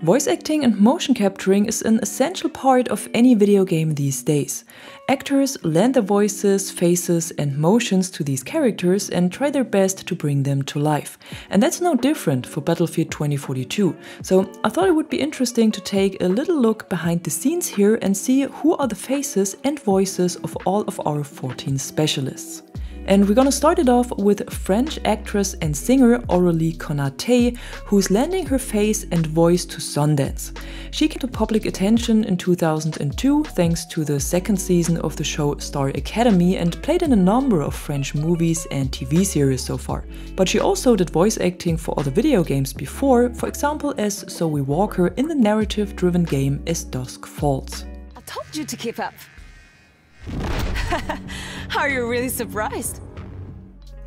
Voice acting and motion capturing is an essential part of any video game these days. Actors lend their voices, faces and motions to these characters and try their best to bring them to life. And that's no different for Battlefield 2042. So I thought it would be interesting to take a little look behind the scenes here and see who are the faces and voices of all of our 14 specialists. And we're gonna start it off with French actress and singer Aurélie Konaté, who's lending her face and voice to Sundance. She came to public attention in 2002 thanks to the second season of the show Star Academy and played in a number of French movies and TV series so far. But she also did voice acting for other video games before, for example as Zoe Walker in the narrative-driven game As Dusk Falls. I told you to keep up. Are you really surprised?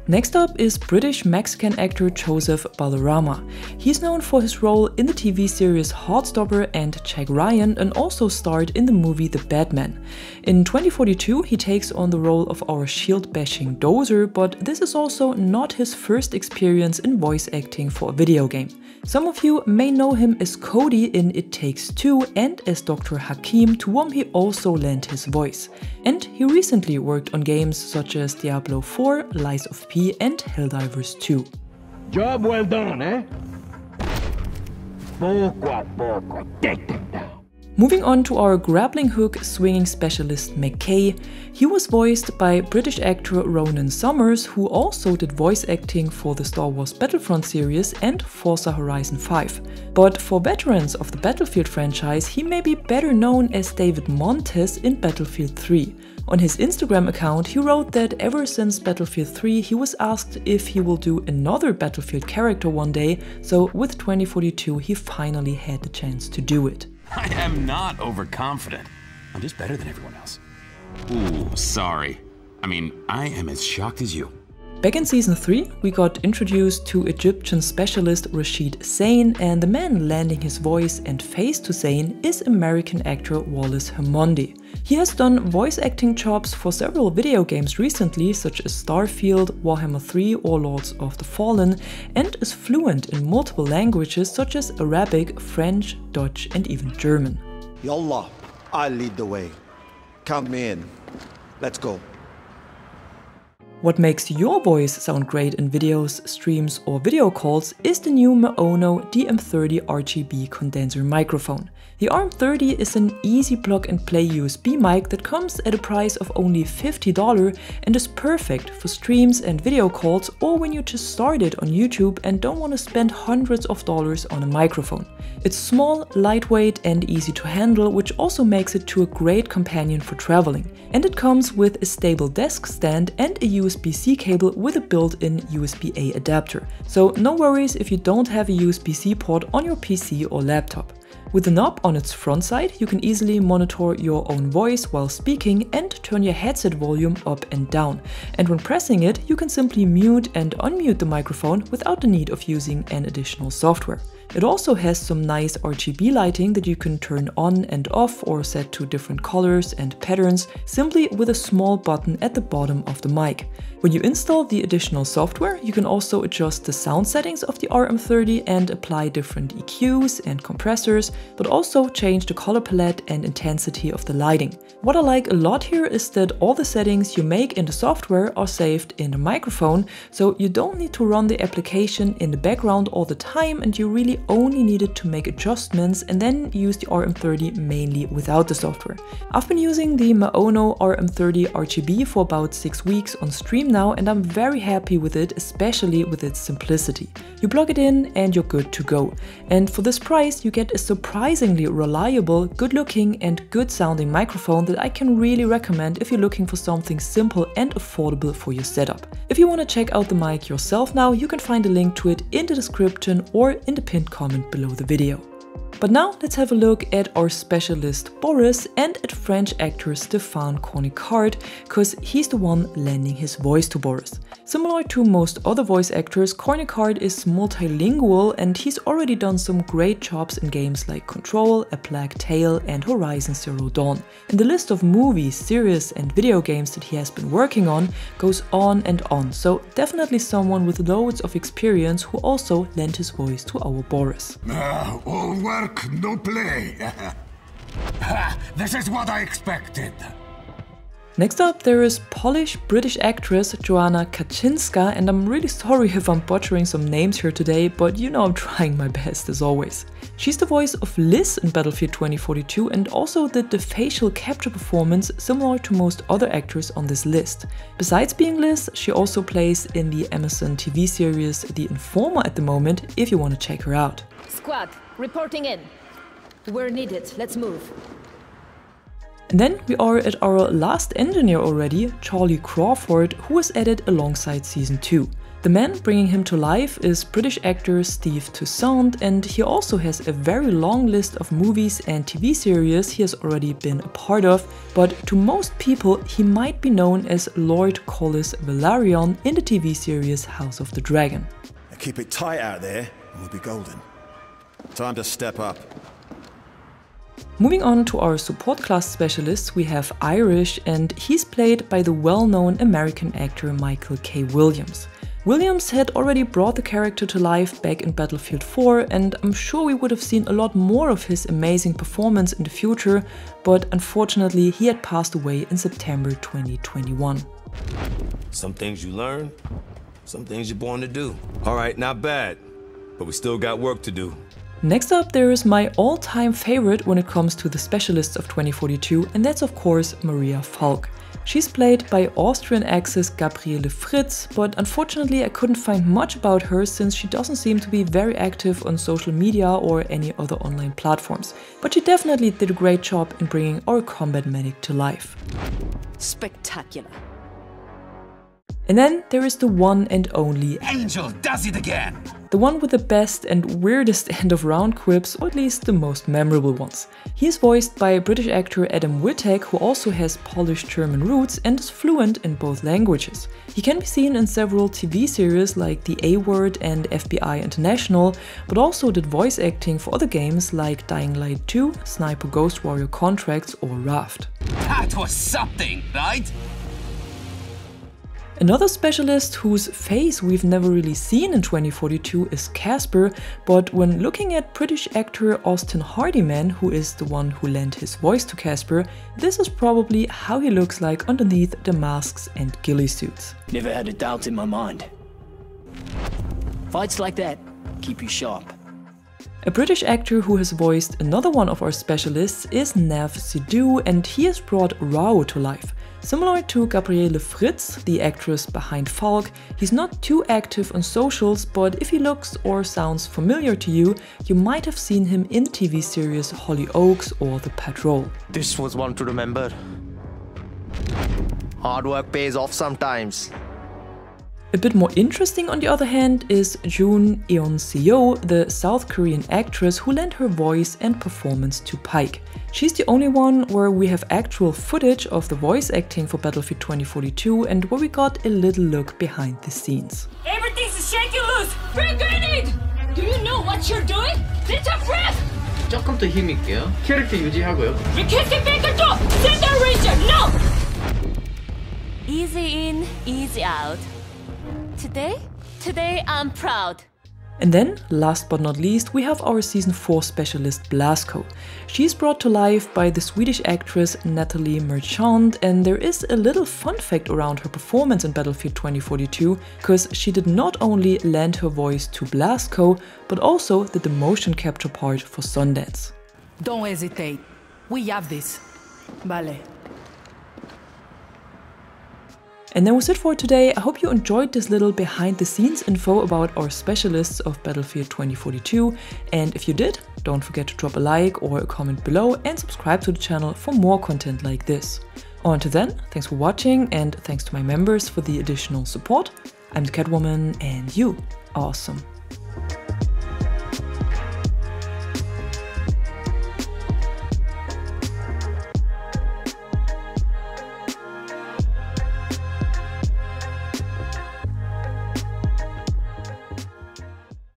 Next up is British-Mexican actor Joseph Balderrama. He's known for his role in the TV series Heartstopper and Jack Ryan and also starred in the movie The Batman. In 2042 he takes on the role of our shield-bashing Dozer, but this is also not his first experience in voice acting for a video game. Some of you may know him as Cody in It Takes Two and as Dr. Hakim, to whom he also lent his voice. And he recently worked on games such as Diablo 4, Lies of P and Helldivers 2. Job well done, eh? Poco a poco, take them down. Moving on to our grappling hook swinging specialist Mackay, he was voiced by British actor Ronan Summers, who also did voice acting for the Star Wars Battlefront series and Forza Horizon 5. But for veterans of the Battlefield franchise, he may be better known as David Montes in Battlefield 3. On his Instagram account, he wrote that ever since Battlefield 3 he was asked if he will do another Battlefield character one day, so with 2042 he finally had the chance to do it. I am not overconfident. I'm just better than everyone else. Ooh, sorry. I mean, I am as shocked as you. Back in Season 3, we got introduced to Egyptian specialist Rashid Zain, and the man lending his voice and face to Zain is American actor Wallace Hermondi. He has done voice acting jobs for several video games recently, such as Starfield, Warhammer 3 or Lords of the Fallen, and is fluent in multiple languages such as Arabic, French, Dutch and even German. Yallah, I'll lead the way. Count me in. Let's go. What makes your voice sound great in videos, streams or video calls is the new Maono DM30 RGB condenser microphone. The RM30 is an easy plug-and-play USB mic that comes at a price of only $50 and is perfect for streams and video calls or when you just started on YouTube and don't want to spend hundreds of dollars on a microphone. It's small, lightweight and easy to handle, which also makes it to a great companion for traveling. And it comes with a stable desk stand and a USB-C cable with a built-in USB-A adapter. So no worries if you don't have a USB-C port on your PC or laptop. With the knob on its front side, you can easily monitor your own voice while speaking and turn your headset volume up and down. And when pressing it, you can simply mute and unmute the microphone without the need of using an additional software. It also has some nice RGB lighting that you can turn on and off or set to different colors and patterns simply with a small button at the bottom of the mic. When you install the additional software, you can also adjust the sound settings of the RM30 and apply different EQs and compressors, but also change the color palette and intensity of the lighting. What I like a lot here is that all the settings you make in the software are saved in the microphone, so you don't need to run the application in the background all the time and you really only needed to make adjustments and then use the RM30 mainly without the software. I've been using the Maono RM30 RGB for about 6 weeks on stream now and I'm very happy with it, especially with its simplicity. You plug it in and you're good to go. And for this price you get a surprisingly reliable, good looking and good sounding microphone that I can really recommend if you're looking for something simple and affordable for your setup. If you want to check out the mic yourself now, you can find a link to it in the description or in the pinned comment below the video. But now let's have a look at our specialist Boris and at French actor Stéphane Cornicard, cause he's the one lending his voice to Boris. Similar to most other voice actors, Cornicard is multilingual and he's already done some great jobs in games like Control, A Plague Tale and Horizon Zero Dawn. And the list of movies, series and video games that he has been working on goes on and on, so definitely someone with loads of experience who also lent his voice to our Boris. All work, no play. This is what I expected. Next up, there is Polish-British actress Joanna Kaczynska, and I'm really sorry if I'm butchering some names here today, but you know I'm trying my best as always. She's the voice of Liz in Battlefield 2042 and also did the facial capture performance similar to most other actors on this list. Besides being Liz, she also plays in the Amazon TV series The Informer at the moment, if you want to check her out. Squad, reporting in. We're needed, let's move. And then we are at our last engineer already, Charlie Crawford, who was added alongside Season 2. The man bringing him to life is British actor Steve Toussaint, and he also has a very long list of movies and TV series he has already been a part of, but to most people he might be known as Lord Collis Velaryon in the TV series House of the Dragon. Now keep it tight out there and we'll be golden. Time to step up. Moving on to our support class specialists, we have Irish, and he's played by the well-known American actor Michael K. Williams. Williams had already brought the character to life back in Battlefield 4, and I'm sure we would have seen a lot more of his amazing performance in the future, but unfortunately he had passed away in September 2021. Some things you learn, some things you're born to do. All right, not bad, but we still got work to do. Next up, there is my all-time favorite when it comes to the specialists of 2042, and that's of course Maria Falck. She's played by Austrian actress Gabriele Fritz, but unfortunately I couldn't find much about her since she doesn't seem to be very active on social media or any other online platforms. But she definitely did a great job in bringing our combat medic to life. Spectacular. And then there is the one and only Angel does it again. the one with the best and weirdest end of round quips, or at least the most memorable ones. He is voiced by British actor Adam Wittek, who also has Polish-German roots and is fluent in both languages. He can be seen in several TV series like The A-Word and FBI International, but also did voice acting for other games like Dying Light 2, Sniper Ghost Warrior Contracts or Raft. That was something, right? Another specialist whose face we've never really seen in 2042 is Casper, but when looking at British actor Austin Hardiman, who is the one who lent his voice to Casper, this is probably how he looks like underneath the masks and ghillie suits. Never had a doubt in my mind. Fights like that keep you sharp. A British actor who has voiced another one of our specialists is Nav Sidhu, and he has brought Rao to life. Similar to Gabriele Fritz, the actress behind Falck, he's not too active on socials, but if he looks or sounds familiar to you, you might have seen him in the TV series Hollyoaks or The Patrol. This was one to remember. Hard work pays off sometimes. A bit more interesting, on the other hand, is Jun Eun-seo, the South Korean actress who lent her voice and performance to Paik. She's the only one where we have actual footage of the voice acting for Battlefield 2042 and where we got a little look behind the scenes. Everything's shaking loose! Frag grenade! Do you know what you're doing? Let's have breath! 조금 더 힘있게요. 캐릭터 유지하고요. Requesting backup door! Send our ranger, now! Easy in, easy out. Today I'm proud. And then, last but not least, we have our Season 4 specialist Blasco. She's brought to life by the Swedish actress Natalie Merchant, and there is a little fun fact around her performance in Battlefield 2042, because she did not only lend her voice to Blasco, but also did the motion capture part for Sundance. Don't hesitate. We have this. Vale. And that was it for today. I hope you enjoyed this little behind the scenes info about our specialists of Battlefield 2042. And if you did, don't forget to drop a like or a comment below and subscribe to the channel for more content like this. Until then, thanks for watching and thanks to my members for the additional support. I'm the Catwoman and you are awesome.